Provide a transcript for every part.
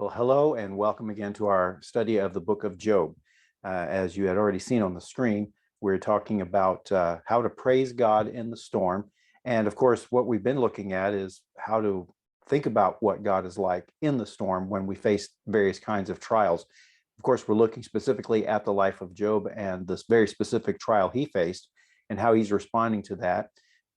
Well, hello and welcome again to our study of the book of Job. As you had already seen on the screen, we're talking about how to praise God in the storm. And of course, what we've been looking at is how to think about what God is like in the storm when we face various kinds of trials. Of course, we're looking specifically at the life of Job and this very specific trial he faced and how he's responding to that.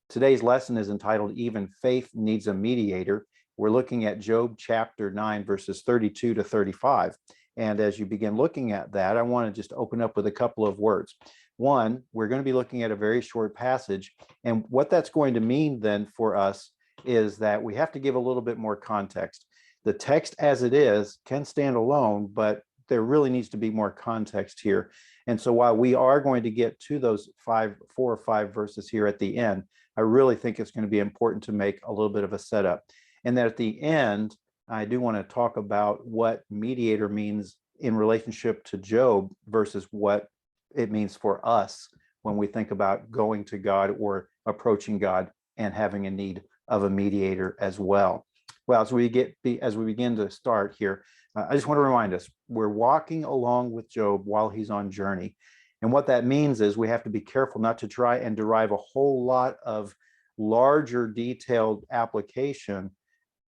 Today's lesson is entitled, Even Faith Needs a Mediator. We're looking at Job chapter 9, verses 32 to 35. And as you begin looking at that, I want to just open up with a couple of words. One, we're going to be looking at a very short passage. And what that's going to mean then for us is that we have to give a little bit more context. The text as it is can stand alone, but there really needs to be more context here. And so while we are going to get to those 4 or 5 verses here at the end, I really think it's going to be important to make a little bit of a setup. And that at the end, I do want to talk about what mediator means in relationship to Job versus what it means for us when we think about going to God or approaching God and having a need of a mediator as well. Well, as we begin to start here, I just want to remind us, we're walking along with Job while he's on journey. And what that means is we have to be careful not to try and derive a whole lot of larger detailed application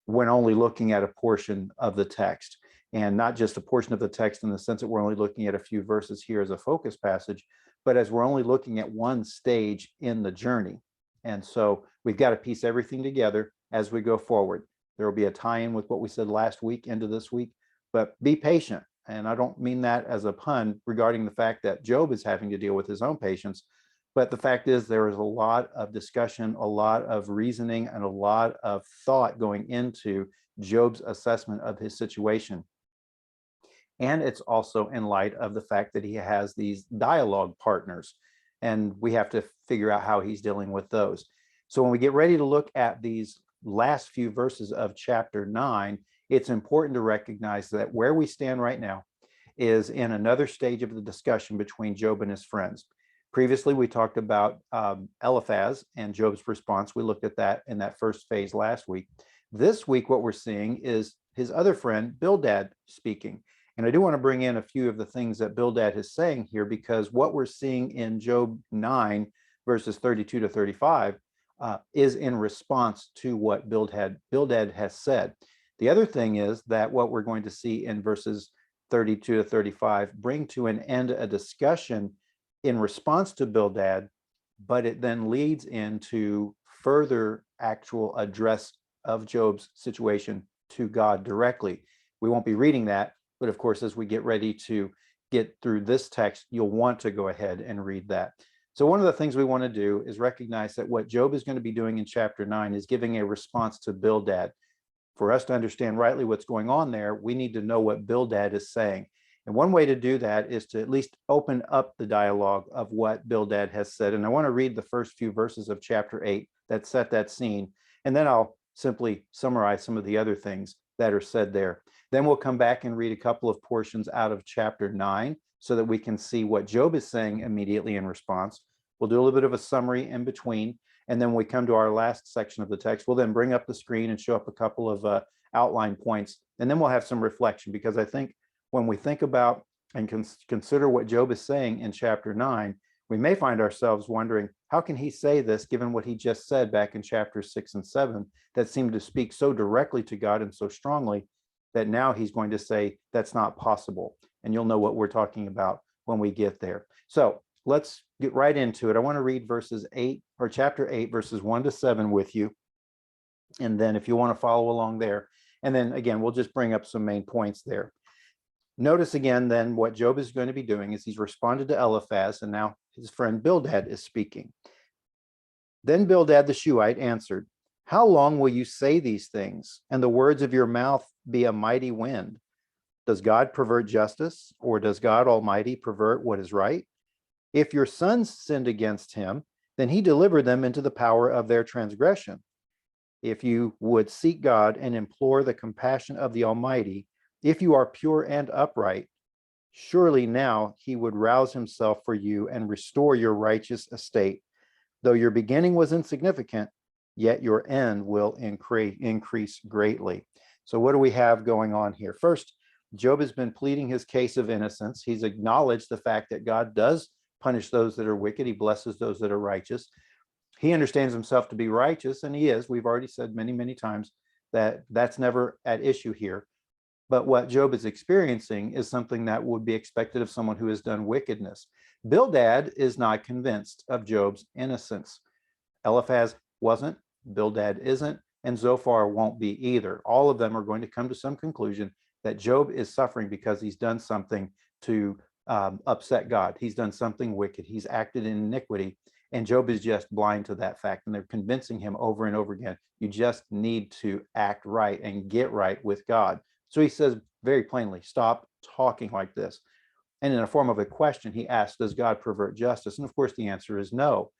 when only looking at a portion of the text, and not just a portion of the text in the sense that we're only looking at a few verses here as a focus passage, but as we're only looking at one stage in the journey. And so we've got to piece everything together as we go forward. There will be a tie-in with what we said last week into this week, but be patient. And I don't mean that as a pun regarding the fact that Job is having to deal with his own patience. But the fact is, there is a lot of discussion, a lot of reasoning, and a lot of thought going into Job's assessment of his situation. And it's also in light of the fact that he has these dialogue partners, and we have to figure out how he's dealing with those. So when we get ready to look at these last few verses of chapter 9, it's important to recognize that where we stand right now is in another stage of the discussion between Job and his friends. Previously, we talked about Eliphaz and Job's response. We looked at that in that first phase last week. This week, what we're seeing is his other friend, Bildad, speaking. And I do want to bring in a few of the things that Bildad is saying here, because what we're seeing in Job 9, verses 32 to 35, is in response to what Bildad has said. The other thing is that what we're going to see in verses 32 to 35 bring to an end a discussion in response to Bildad, but it then leads into further actual address of Job's situation to God directly. We won't be reading that, but of course, as we get ready to get through this text, you'll want to go ahead and read that. So one of the things we want to do is recognize that what Job is going to be doing in chapter 9 is giving a response to Bildad. For us to understand rightly what's going on there, we need to know what Bildad is saying. And one way to do that is to at least open up the dialogue of what Bildad has said. And I want to read the first few verses of chapter 8 that set that scene. And then I'll simply summarize some of the other things that are said there. Then we'll come back and read a couple of portions out of chapter 9 so that we can see what Job is saying immediately in response. We'll do a little bit of a summary in between. And then when we come to our last section of the text, we'll then bring up the screen and show up a couple of outline points. And then we'll have some reflection, because I think when we think about and consider what Job is saying in chapter 9, we may find ourselves wondering, how can he say this given what he just said back in chapters 6 and 7 that seemed to speak so directly to God and so strongly that now he's going to say that's not possible. And you'll know what we're talking about when we get there. So let's get right into it. I want to read chapter 8, verses 1 to 7 with you. And then if you want to follow along there, and then again, we'll just bring up some main points there. Notice again, then, what Job is going to be doing is he's responded to Eliphaz, and now his friend Bildad is speaking. Then Bildad the Shuhite answered, "How long will you say these things, and the words of your mouth be a mighty wind? Does God pervert justice, or does God Almighty pervert what is right? If your sons sinned against him, then he delivered them into the power of their transgression. If you would seek God and implore the compassion of the Almighty, if you are pure and upright, surely now he would rouse himself for you and restore your righteous estate. Though your beginning was insignificant, yet your end will increase greatly." So what do we have going on here? First, Job has been pleading his case of innocence. He's acknowledged the fact that God does punish those that are wicked. He blesses those that are righteous. He understands himself to be righteous, and he is. We've already said many, many times that that's never at issue here. But what Job is experiencing is something that would be expected of someone who has done wickedness. Bildad is not convinced of Job's innocence. Eliphaz wasn't, Bildad isn't, and Zophar won't be either. All of them are going to come to some conclusion that Job is suffering because he's done something to upset God. He's done something wicked. He's acted in iniquity, and Job is just blind to that fact. And they're convincing him over and over again, you just need to act right and get right with God. So he says very plainly, stop talking like this. And in a form of a question, he asks, does God pervert justice? And of course, the answer is no.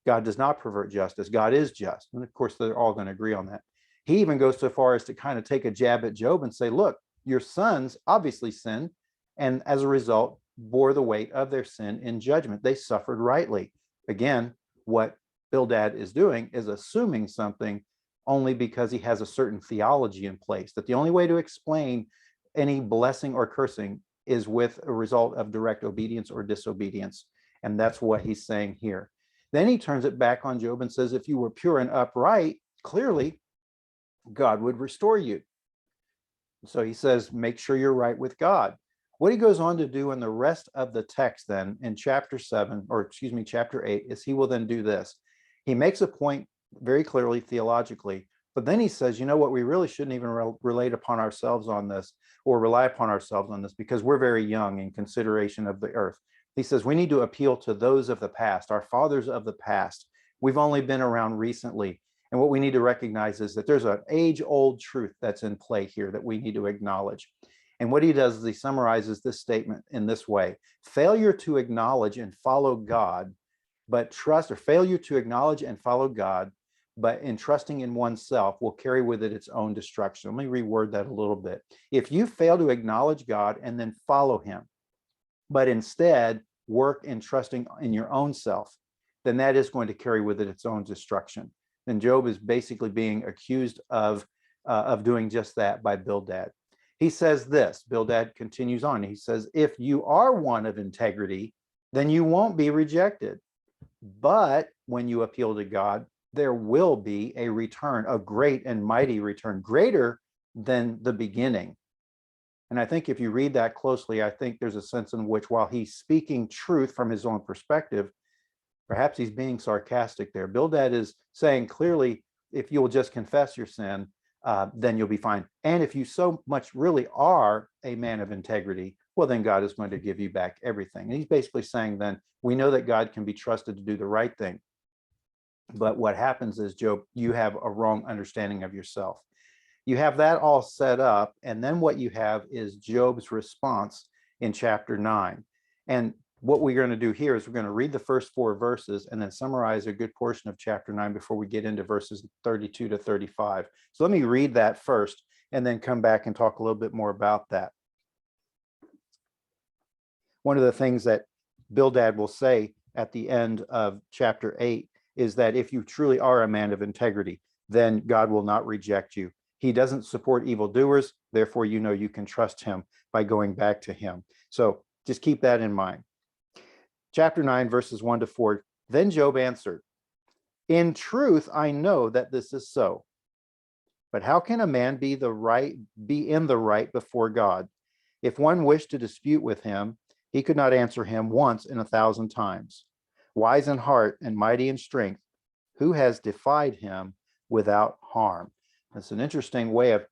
God does not pervert justice. God is just. And of course, they're all going to agree on that. He even goes so far as to kind of take a jab at Job and say, look, your sons obviously sinned, and as a result, bore the weight of their sin in judgment. They suffered rightly. Again, what Bildad is doing is assuming something only because he has a certain theology in place, that the only way to explain any blessing or cursing is with a result of direct obedience or disobedience. And that's what he's saying here. Then he turns it back on Job and says, if you were pure and upright, clearly God would restore you. So he says, make sure you're right with God. What he goes on to do in the rest of the text then in chapter 8 is he will then do this. He makes a point very clearly theologically, but then he says, you know what, we really shouldn't even relate upon ourselves on this or rely upon ourselves on this because we're very young in consideration of the earth. He says we need to appeal to those of the past, our fathers of the past. We've only been around recently. And what we need to recognize is that there's an age-old truth that's in play here that we need to acknowledge. And what he does is he summarizes this statement in this way: failure to acknowledge and follow God, but failure to acknowledge and follow God, but in trusting in oneself will carry with it its own destruction. Let me reword that a little bit. If you fail to acknowledge God and then follow him, but instead work in trusting in your own self, then that is going to carry with it its own destruction. And Job is basically being accused of doing just that by Bildad. He says this, Bildad continues on, he says, if you are one of integrity, then you won't be rejected. But when you appeal to God, there will be a return, a great and mighty return, greater than the beginning. And I think if you read that closely, I think there's a sense in which while he's speaking truth from his own perspective, perhaps he's being sarcastic there. Bildad is saying clearly, if you'll just confess your sin, then you'll be fine. And if you so much really are a man of integrity, well, then God is going to give you back everything. And he's basically saying then, we know that God can be trusted to do the right thing. But what happens is, Job, you have a wrong understanding of yourself. You have that all set up, and then what you have is Job's response in chapter 9. And what we're going to do here is we're going to read the first 4 verses and then summarize a good portion of chapter 9 before we get into verses 32 to 35. So let me read that first and then come back and talk a little bit more about that. One of the things that Bildad will say at the end of chapter 8 is that if you truly are a man of integrity, then God will not reject you. He doesn't support evildoers, therefore you know you can trust him by going back to him. So just keep that in mind. Chapter 9, verses 1 to 4. Then Job answered, in truth, I know that this is so. But how can a man be in the right before God? If one wished to dispute with him, he could not answer him once in 1,000 times. Wise in heart and mighty in strength, who has defied him without harm? That's an interesting way of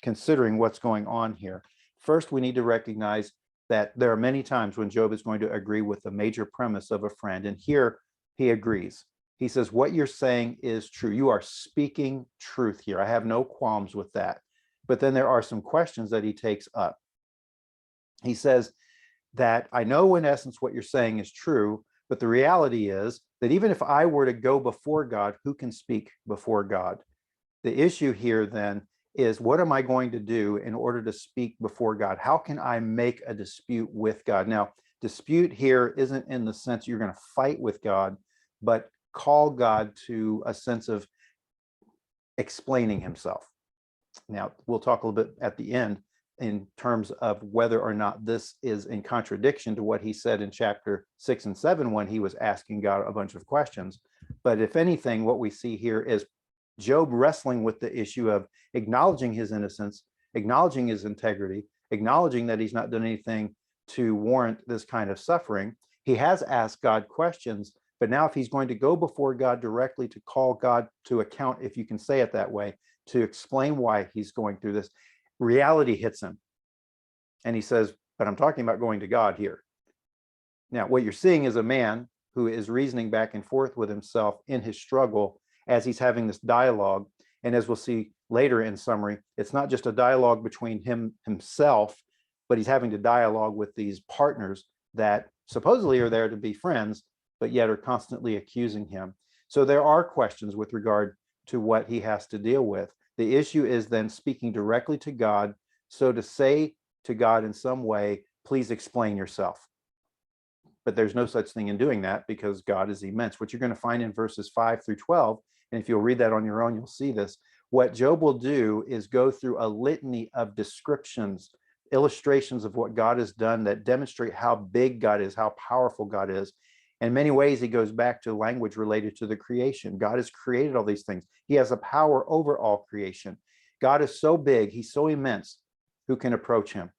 considering what's going on here. First, we need to recognize that there are many times when Job is going to agree with the major premise of a friend. And here he agrees. He says, what you're saying is true. You are speaking truth here. I have no qualms with that. But then there are some questions that he takes up. He says that I know in essence what you're saying is true, but the reality is that even if I were to go before God, who can speak before God? The issue here then is, what am I going to do in order to speak before God? How can I make a dispute with God? Now, dispute here isn't in the sense you're going to fight with God, but call God to a sense of explaining himself. Now, we'll talk a little bit at the end in terms of whether or not this is in contradiction to what he said in chapter 6 and 7 when he was asking God a bunch of questions. But if anything, what we see here is Job wrestling with the issue of acknowledging his innocence, acknowledging his integrity, acknowledging that he's not done anything to warrant this kind of suffering. He has asked God questions, but now if he's going to go before God directly to call God to account, if you can say it that way, to explain why he's going through this, reality hits him. And he says, but I'm talking about going to God here. Now, what you're seeing is a man who is reasoning back and forth with himself in his struggle as he's having this dialogue. And as we'll see later in summary, it's not just a dialogue between himself, but he's having to dialogue with these partners that supposedly are there to be friends, but yet are constantly accusing him. So there are questions with regard to what he has to deal with. The issue is then speaking directly to God. So to say to God in some way, please explain yourself. But there's no such thing in doing that because God is immense. What you're going to find in verses 5 through 12, and if you'll read that on your own, you'll see this. What Job will do is go through a litany of descriptions, illustrations of what God has done that demonstrate how big God is, how powerful God is. In many ways, he goes back to language related to the creation. God has created all these things. He has a power over all creation. God is so big, he's so immense, who can approach him?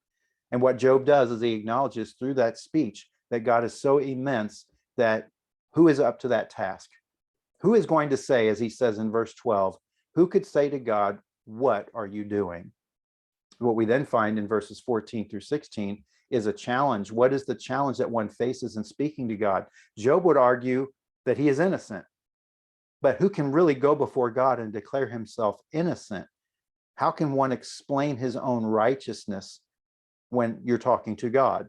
And what Job does is he acknowledges through that speech that God is so immense that who is up to that task? Who is going to say, as he says in verse 12, who could say to God, what are you doing? What we then find in verses 14 through 16 is a challenge. What is the challenge that one faces in speaking to God? Job would argue that he is innocent, but who can really go before God and declare himself innocent? How can one explain his own righteousness when you're talking to God?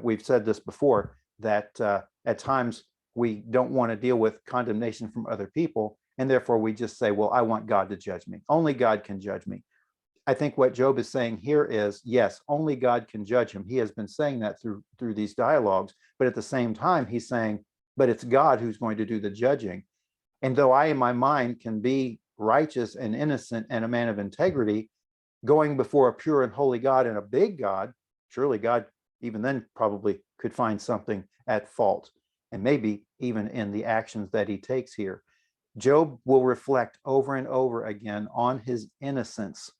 We've said this before, that at times we don't want to deal with condemnation from other people, and therefore we just say, well, I want God to judge me. Only God can judge me. I think what Job is saying here is, yes, only God can judge him. He has been saying that through these dialogues, but at the same time, he's saying, but it's God who's going to do the judging. And though I, in my mind, can be righteous and innocent and a man of integrity, going before a pure and holy God and a big God, surely God even then probably could find something at fault, and maybe even in the actions that he takes here. Job will reflect over and over again on his innocence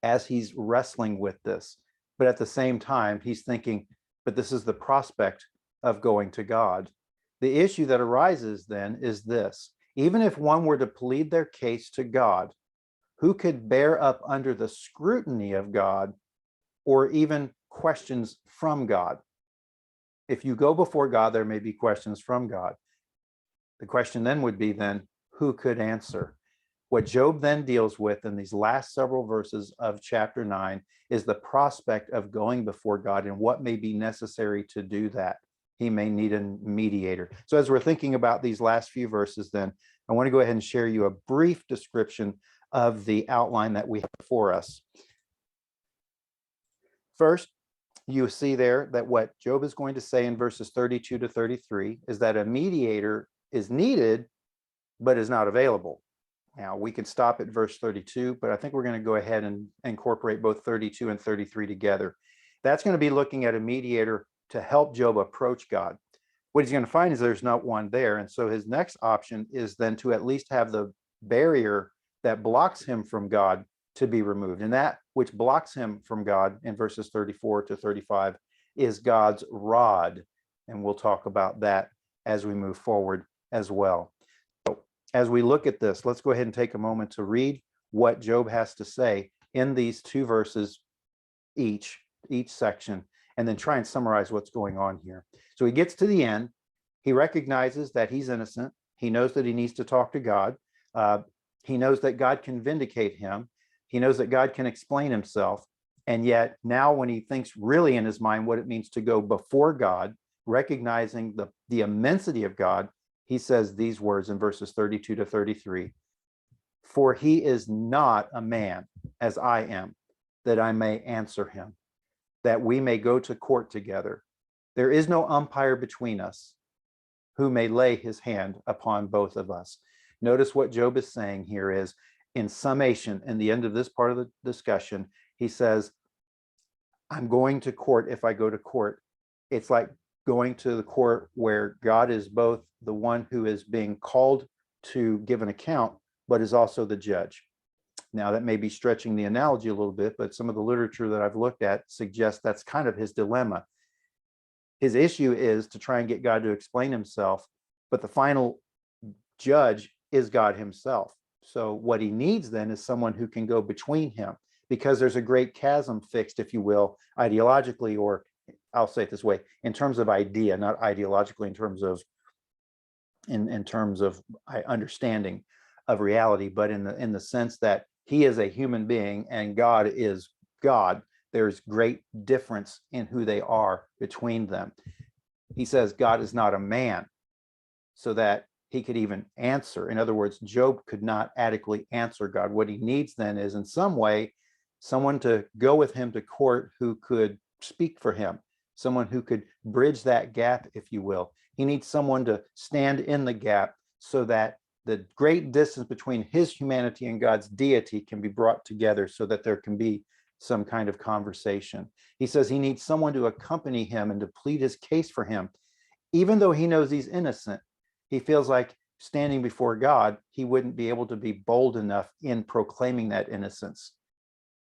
as he's wrestling with this. But at the same time, he's thinking, but this is the prospect of going to God. The issue that arises then is this: even if one were to plead their case to God, who could bear up under the scrutiny of God or even questions from God? If you go before God, there may be questions from God. The question then would be then, who could answer? What Job then deals with in these last several verses of chapter 9 is the prospect of going before God and what may be necessary to do that. He may need a mediator. So as we're thinking about these last few verses, then I want to go ahead and share you a brief description of the outline that we have before us. First, you see there that what Job is going to say in verses 32 to 33 is that a mediator is needed, but is not available. Now, we could stop at verse 32, but I think we're going to go ahead and incorporate both 32 and 33 together. That's going to be looking at a mediator to help Job approach God. What he's going to find is there's not one there. And so his next option is then to at least have the barrier that blocks him from God to be removed. And that which blocks him from God in verses 34 to 35 is God's rod. And we'll talk about that as we move forward as well. So as we look at this, let's go ahead and take a moment to read what Job has to say in these two verses each section, and then try and summarize what's going on here. So he gets to the end. He recognizes that he's innocent. He knows that he needs to talk to God. He knows that God can vindicate him. He knows that God can explain himself. And yet now when he thinks really in his mind what it means to go before God, recognizing the immensity of God, he says these words in verses 32 to 33. For he is not a man as I am, that I may answer him, that we may go to court together. There is no umpire between us who may lay his hand upon both of us. Notice what Job is saying here is, in summation, in the end of this part of the discussion, he says, I'm going to court. If I go to court, it's like going to the court where God is both the one who is being called to give an account, but is also the judge. Now, that may be stretching the analogy a little bit, but some of the literature that I've looked at suggests that's kind of his dilemma. His issue is to try and get God to explain himself, but the final judge is God himself. So what he needs then is someone who can go between him, because there's a great chasm fixed, if you will, ideologically, or I'll say it this way, in terms of idea, not ideologically, in terms of understanding of reality, but in the sense that he is a human being and God is God. There's great difference in who they are between them. He says God is not a man, so that he could even answer. In other words, Job could not adequately answer God. What he needs then is, in some way, someone to go with him to court who could speak for him, someone who could bridge that gap, if you will. He needs someone to stand in the gap so that the great distance between his humanity and God's deity can be brought together, so that there can be some kind of conversation. He says he needs someone to accompany him and to plead his case for him. Even though he knows he's innocent, he feels like standing before God, he wouldn't be able to be bold enough in proclaiming that innocence.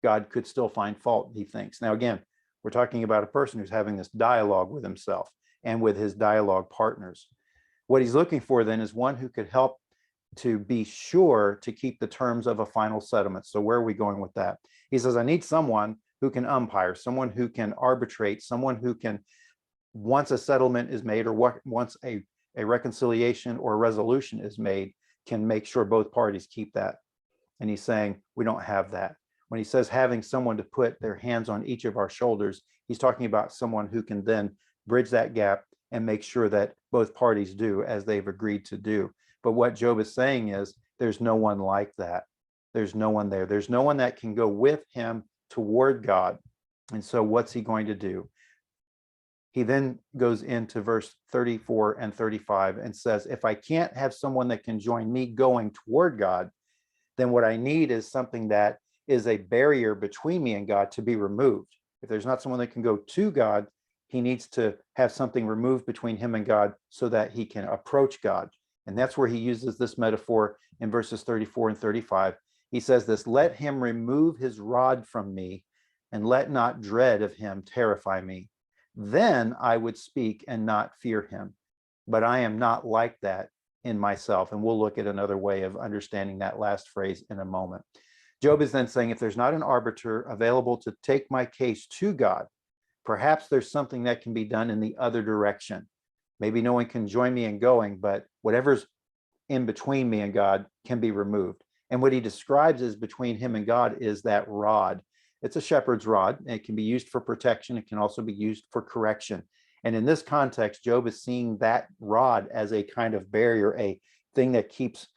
God could still find fault, he thinks. Now, again, we're talking about a person who's having this dialogue with himself and with his dialogue partners. What he's looking for then is one who could help to be sure to keep the terms of a final settlement. So where are we going with that? He says, I need someone who can umpire, someone who can arbitrate, someone who can, once a settlement is made, or once a reconciliation or a resolution is made, can make sure both parties keep that. And he's saying, we don't have that. When he says having someone to put their hands on each of our shoulders, he's talking about someone who can then bridge that gap and make sure that both parties do as they've agreed to do. But what Job is saying is, there's no one like that. There's no one there. There's no one that can go with him toward God. And so what's he going to do? He then goes into verse 34 and 35 and says, if I can't have someone that can join me going toward God, then what I need is something that is a barrier between me and God to be removed. If there's not someone that can go to God, he needs to have something removed between him and God so that he can approach God. And that's where he uses this metaphor in verses 34 and 35. He says this, let him remove his rod from me, and let not dread of him terrify me. Then I would speak and not fear him. But I am not like that in myself. And we'll look at another way of understanding that last phrase in a moment. Job is then saying, if there's not an arbiter available to take my case to God, perhaps there's something that can be done in the other direction. Maybe no one can join me in going, but whatever's in between me and God can be removed. And what he describes as between him and God is that rod. It's a shepherd's rod. And it can be used for protection. It can also be used for correction. And in this context, Job is seeing that rod as a kind of barrier, a thing that keeps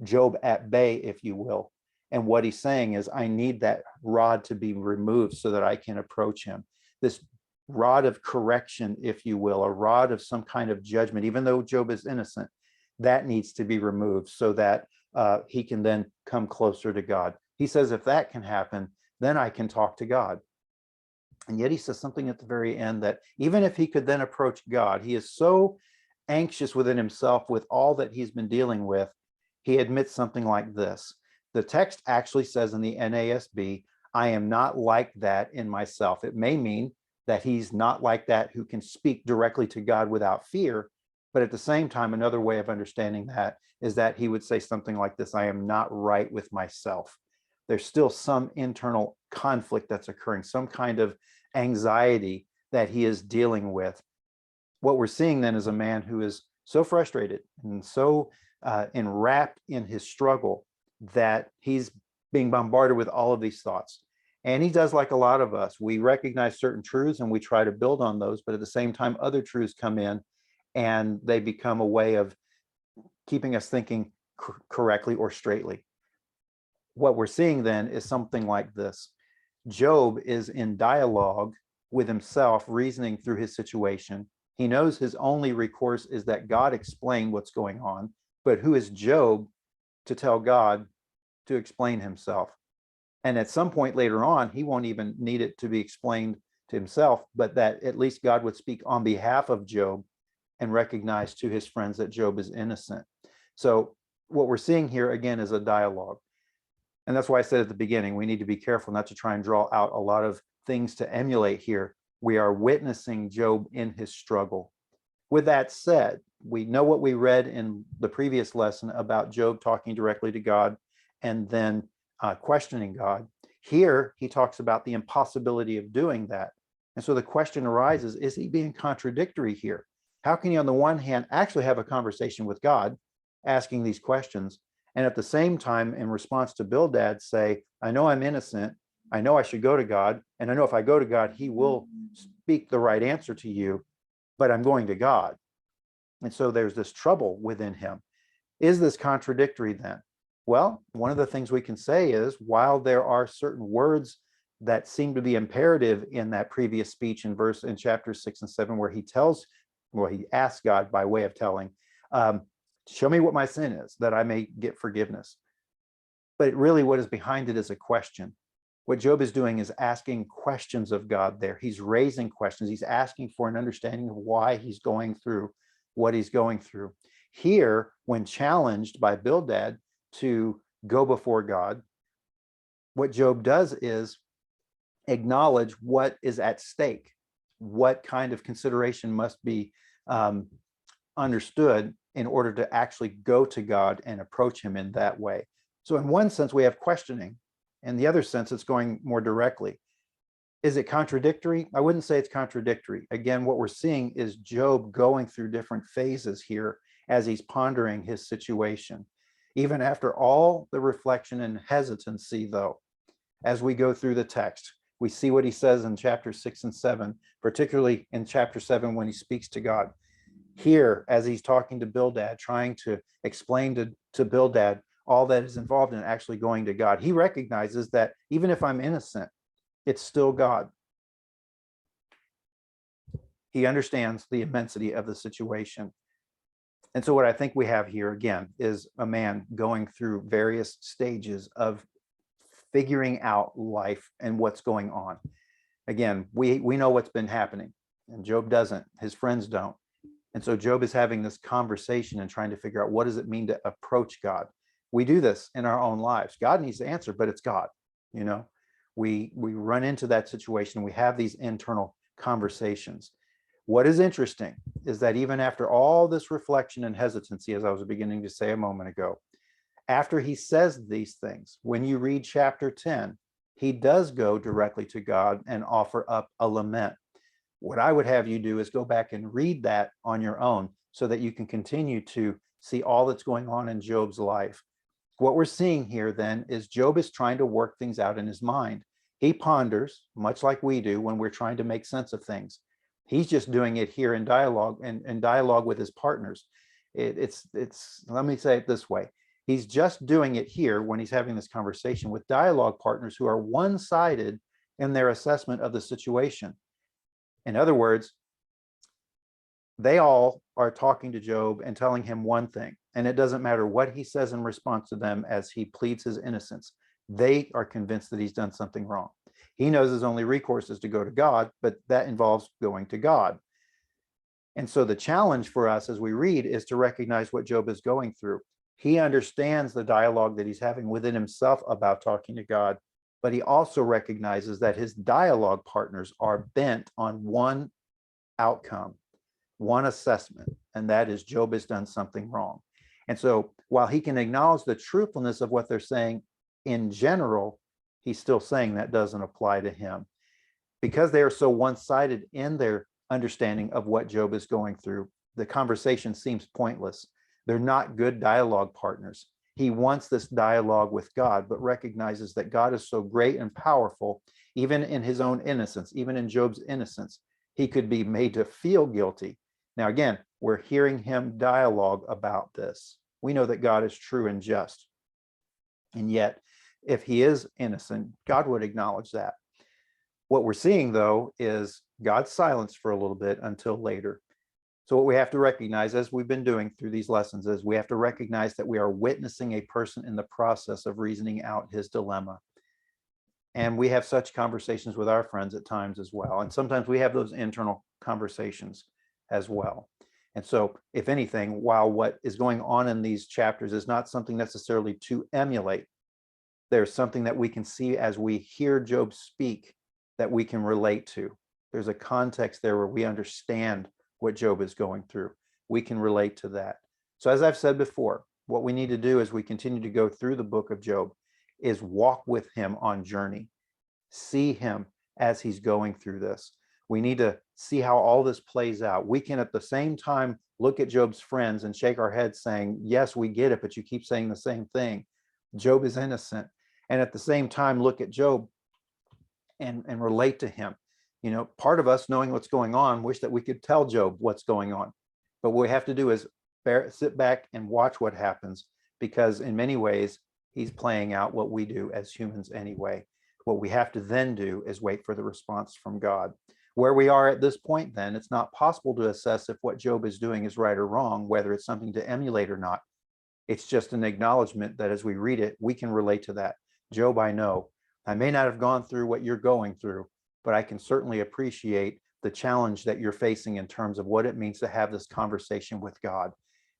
Job at bay, if you will. And what he's saying is, I need that rod to be removed so that I can approach him. This rod of correction, if you will, a rod of some kind of judgment, even though Job is innocent, that needs to be removed so that he can then come closer to God. He says, if that can happen, then I can talk to God. And yet he says something at the very end that even if he could then approach God, he is so anxious within himself with all that he's been dealing with, he admits something like this. The text actually says in the NASB, I am not like that in myself. It may mean that he's not like that who can speak directly to God without fear. But at the same time, another way of understanding that is that he would say something like this, I am not right with myself. There's still some internal conflict that's occurring, some kind of anxiety that he is dealing with. What we're seeing then is a man who is so frustrated and so enwrapped in his struggle that he's being bombarded with all of these thoughts. And he does like a lot of us. We recognize certain truths and we try to build on those, but at the same time, other truths come in and they become a way of keeping us thinking correctly or straightly. What we're seeing then is something like this. Job is in dialogue with himself, reasoning through his situation. He knows his only recourse is that God explain what's going on, but who is Job to tell God to explain himself. And at some point later on, he won't even need it to be explained to himself, but that at least God would speak on behalf of Job and recognize to his friends that Job is innocent. So what we're seeing here again is a dialogue. And that's why I said at the beginning, we need to be careful not to try and draw out a lot of things to emulate here. We are witnessing Job in his struggle. With that said, we know what we read in the previous lesson about Job talking directly to God and then questioning God. Here, he talks about the impossibility of doing that. And so the question arises, is he being contradictory here? How can he, on the one hand, actually have a conversation with God, asking these questions, and at the same time, in response to Bildad, say, I know I'm innocent, I know I should go to God, and I know if I go to God, he will speak the right answer to you, but I'm going to God. And so there's this trouble within him. Is this contradictory then? Well, one of the things we can say is, while there are certain words that seem to be imperative in that previous speech in chapter 6 and 7, where he asks God by way of telling, show me what my sin is, that I may get forgiveness. But really what is behind it is a question. What Job is doing is asking questions of God there. He's raising questions. He's asking for an understanding of why he's going through what he's going through. Here, when challenged by Bildad to go before God, what Job does is acknowledge what is at stake, what kind of consideration must be understood in order to actually go to God and approach him in that way. So in one sense, we have questioning. In the other sense, it's going more directly. Is it contradictory? I wouldn't say it's contradictory. Again, what we're seeing is Job going through different phases here as he's pondering his situation. Even after all the reflection and hesitancy, though, as we go through the text, we see what he says in chapter 6 and 7, particularly in chapter 7 when he speaks to God. Here, as he's talking to Bildad, trying to explain to Bildad all that is involved in actually going to God, he recognizes that even if I'm innocent, it's still God. He understands the immensity of the situation. And so what I think we have here, again, is a man going through various stages of figuring out life and what's going on. Again, we know what's been happening, and Job doesn't. His friends don't. And so Job is having this conversation and trying to figure out, what does it mean to approach God? We do this in our own lives. God needs to answer, but it's God. You know, we run into that situation. We have these internal conversations. What is interesting is that even after all this reflection and hesitancy, as I was beginning to say a moment ago, after he says these things, when you read chapter 10, he does go directly to God and offer up a lament. What I would have you do is go back and read that on your own so that you can continue to see all that's going on in Job's life. What we're seeing here then is Job is trying to work things out in his mind. He ponders, much like we do when we're trying to make sense of things. He's just doing it here in dialogue and dialogue with his partners. It's let me say it this way. He's just doing it here when he's having this conversation with dialogue partners who are one-sided in their assessment of the situation. In other words, they all are talking to Job and telling him one thing, and it doesn't matter what he says in response to them as he pleads his innocence. They are convinced that he's done something wrong. He knows his only recourse is to go to God, but that involves going to God. And so the challenge for us as we read is to recognize what Job is going through. He understands the dialogue that he's having within himself about talking to God, but he also recognizes that his dialogue partners are bent on one outcome, one assessment, and that is Job has done something wrong. And so while he can acknowledge the truthfulness of what they're saying in general, he's still saying that doesn't apply to him. Because they are so one-sided in their understanding of what Job is going through, the conversation seems pointless. They're not good dialogue partners. He wants this dialogue with God, but recognizes that God is so great and powerful, even in his own innocence, even in Job's innocence, he could be made to feel guilty. Now, again, we're hearing him dialogue about this. We know that God is true and just. And yet, if he is innocent, God would acknowledge that. What we're seeing, though, is God's silence for a little bit until later. So what we have to recognize, as we've been doing through these lessons, is we have to recognize that we are witnessing a person in the process of reasoning out his dilemma. And we have such conversations with our friends at times as well. And sometimes we have those internal conversations as well. And so, if anything, while what is going on in these chapters is not something necessarily to emulate, there's something that we can see as we hear Job speak that we can relate to. There's a context there where we understand what Job is going through. We can relate to that. So as I've said before, what we need to do as we continue to go through the book of Job is walk with him on journey. See him as he's going through this. We need to see how all this plays out. We can at the same time look at Job's friends and shake our heads saying, yes, we get it, but you keep saying the same thing. Job is innocent. And at the same time, look at Job and relate to him. You know, part of us knowing what's going on, wish that we could tell Job what's going on. But what we have to do is sit back and watch what happens, because in many ways, he's playing out what we do as humans anyway. What we have to then do is wait for the response from God. Where we are at this point, then, it's not possible to assess if what Job is doing is right or wrong, whether it's something to emulate or not. It's just an acknowledgement that as we read it, we can relate to that. Job, I know. I may not have gone through what you're going through, but I can certainly appreciate the challenge that you're facing in terms of what it means to have this conversation with God.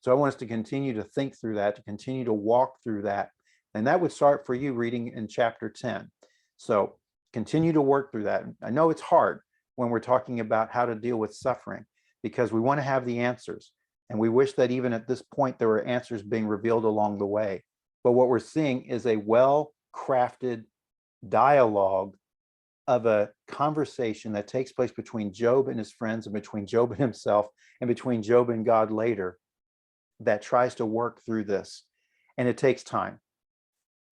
So I want us to continue to think through that, to continue to walk through that. And that would start for you reading in chapter 10. So continue to work through that. I know it's hard when we're talking about how to deal with suffering, because we want to have the answers. And we wish that even at this point, there were answers being revealed along the way. But what we're seeing is a well-crafted dialogue of a conversation that takes place between Job and his friends, and between Job and himself, and between Job and God later, that tries to work through this. And it takes time.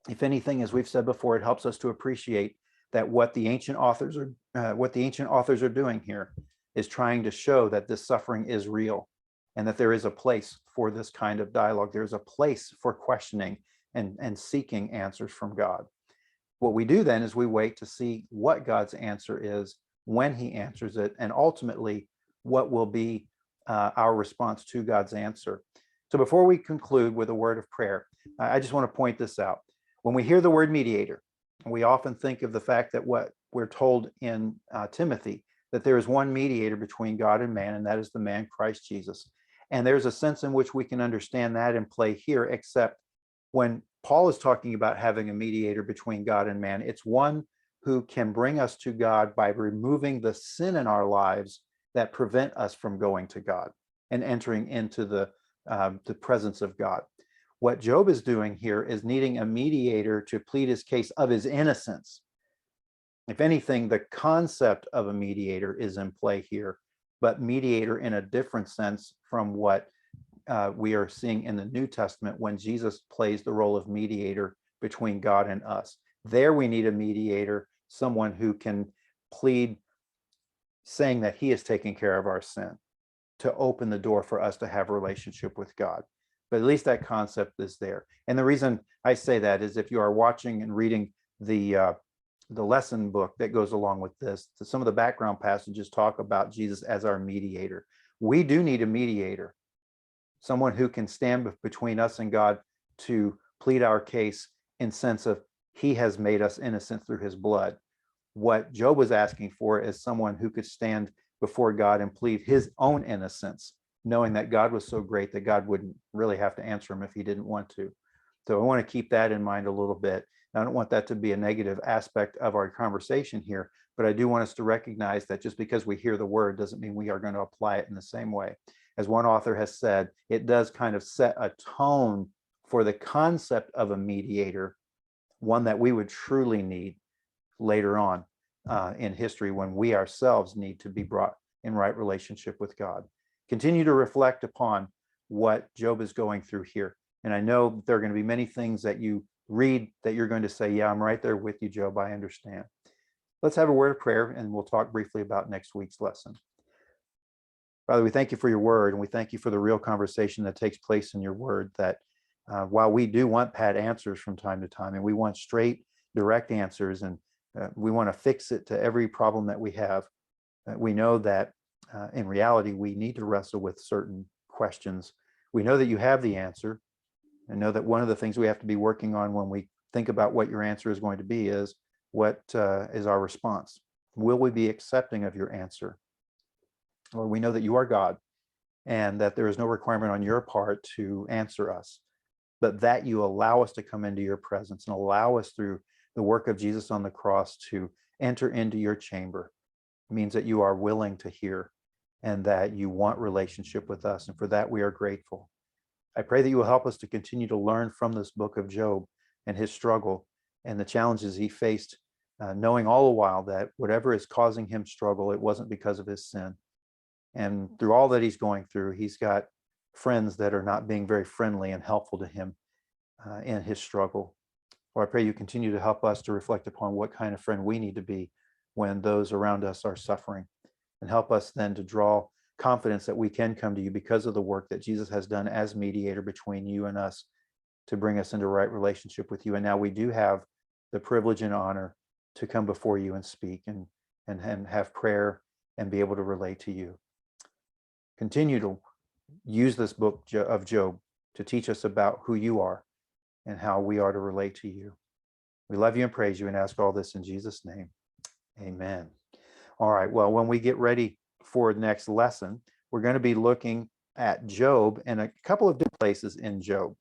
If anything, as we've said before, it helps us to appreciate that what the ancient authors are doing here is trying to show that this suffering is real, and that there is a place for this kind of dialogue. There's a place for questioning and seeking answers from God. What we do then is we wait to see what God's answer is, when he answers it, and ultimately what will be our response to God's answer. So before we conclude with a word of prayer, I just want to point this out. When we hear the word mediator, we often think of the fact that what we're told in Timothy, that there is one mediator between God and man, and that is the man Christ Jesus. And there's a sense in which we can understand that in play here, except when Paul is talking about having a mediator between God and man, it's one who can bring us to God by removing the sin in our lives that prevent us from going to God and entering into the presence of God. What Job is doing here is needing a mediator to plead his case of his innocence. If anything, the concept of a mediator is in play here, but mediator in a different sense from what we are seeing in the New Testament when Jesus plays the role of mediator between God and us. There we need a mediator, someone who can plead, saying that he is taking care of our sin, to open the door for us to have a relationship with God. But at least that concept is there. And the reason I say that is if you are watching and reading the lesson book that goes along with this, some of the background passages talk about Jesus as our mediator. We do need a mediator, someone who can stand between us and God to plead our case in sense of he has made us innocent through his blood. What Job was asking for is someone who could stand before God and plead his own innocence, knowing that God was so great that God wouldn't really have to answer him if he didn't want to. So I want to keep that in mind a little bit. I don't want that to be a negative aspect of our conversation here, but I do want us to recognize that just because we hear the word doesn't mean we are going to apply it in the same way. As one author has said, it does kind of set a tone for the concept of a mediator, one that we would truly need later on in history when we ourselves need to be brought in right relationship with God. Continue to reflect upon what Job is going through here. And I know there are going to be many things that you read that you're going to say, yeah, I'm right there with you, Job. I understand. Let's have a word of prayer, and we'll talk briefly about next week's lesson. Father, we thank you for your word, and we thank you for the real conversation that takes place in your word, that while we do want pat answers from time to time, and we want straight, direct answers, and we want to fix it to every problem that we have, we know that In reality, we need to wrestle with certain questions. We know that you have the answer, and know that one of the things we have to be working on when we think about what your answer is going to be is what is our response? Will we be accepting of your answer? Or we know that you are God and that there is no requirement on your part to answer us, but that you allow us to come into your presence and allow us through the work of Jesus on the cross to enter into your chamber. It means that you are willing to hear and that you want relationship with us. And for that, we are grateful. I pray that you will help us to continue to learn from this book of Job and his struggle and the challenges he faced, knowing all the while that whatever is causing him struggle, it wasn't because of his sin. And through all that he's going through, he's got friends that are not being very friendly and helpful to him in his struggle. Or I pray you continue to help us to reflect upon what kind of friend we need to be when those around us are suffering, and help us then to draw confidence that we can come to you because of the work that Jesus has done as mediator between you and us to bring us into right relationship with you. And now we do have the privilege and honor to come before you and speak and have prayer and be able to relate to you. Continue to use this book of Job to teach us about who you are and how we are to relate to you. We love you and praise you and ask all this in Jesus' name. Amen. All right, well, when we get ready for the next lesson, we're going to be looking at Job and a couple of different places in Job.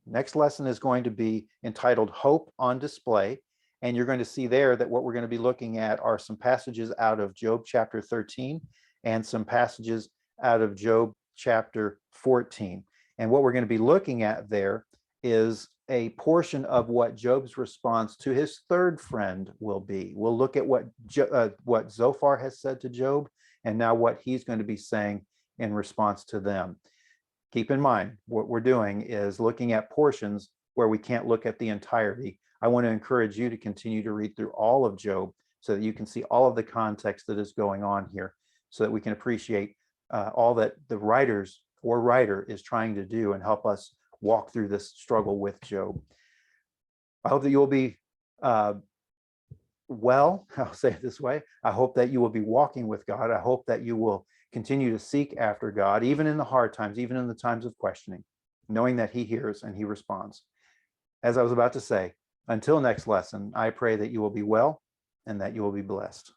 Next lesson is going to be entitled Hope on Display. And you're going to see there that what we're going to be looking at are some passages out of Job chapter 13 and some passages out of Job chapter 14. And what we're going to be looking at there is a portion of what Job's response to his third friend will be. We'll look at what Zophar has said to Job, and now what he's going to be saying in response to them. Keep in mind, what we're doing is looking at portions where we can't look at the entirety. I want to encourage you to continue to read through all of Job so that you can see all of the context that is going on here, so that we can appreciate all that the writer is trying to do and help us walk through this struggle with Job. I hope that you will be well, I'll say it this way. I hope that you will be walking with God. I hope that you will continue to seek after God, even in the hard times, even in the times of questioning, knowing that he hears and he responds. As I was about to say, until next lesson, I pray that you will be well and that you will be blessed.